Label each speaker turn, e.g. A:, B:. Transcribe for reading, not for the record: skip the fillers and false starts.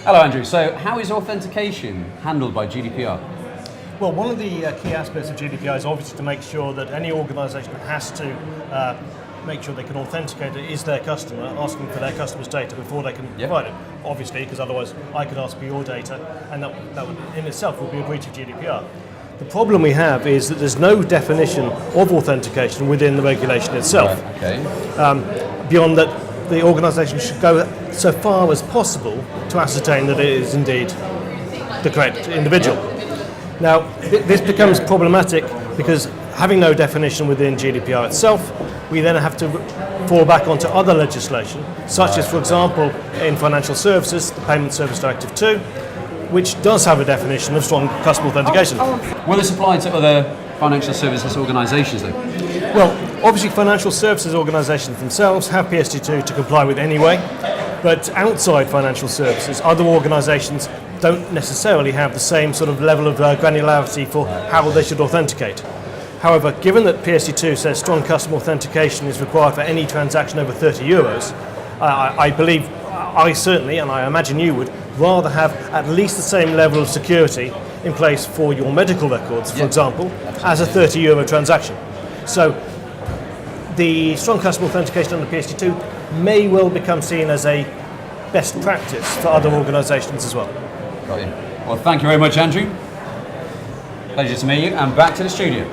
A: Hello Andrew, so how is authentication handled by GDPR?
B: Well, one of the key aspects of GDPR is obviously to make sure that any organisation has to make sure they can authenticate it is their customer, asking for their customer's data before they can provide it. Obviously, because otherwise I could ask for your data, and that would, in itself would be a breach of GDPR. The problem we have is that there's no definition of authentication within the regulation itself.
A: Right, okay.
B: Beyond that, the organisation should go so far as possible to ascertain that it is indeed the correct individual. Now, this becomes problematic because having no definition within GDPR itself, we then have to fall back onto other legislation, such as, for example, in financial services, the Payment Service Directive 2, which does have a definition of strong customer authentication.
A: Will this apply to other financial services organisations then?
B: Well, obviously financial services organisations themselves have PSD2 to comply with anyway, but outside financial services, other organisations don't necessarily have the same sort of level of granularity for how they should authenticate. However, given that PSD2 says strong customer authentication is required for any transaction over 30 euros, I believe, I certainly, and I imagine you would, rather have at least the same level of security in place for your medical records, for example, as a 30 euro transaction. So the strong customer authentication under PSD2 may well become seen as a best practice for other organisations as well.
A: Got you. Well, thank you very much, Andrew. Pleasure to meet you, and back to the studio.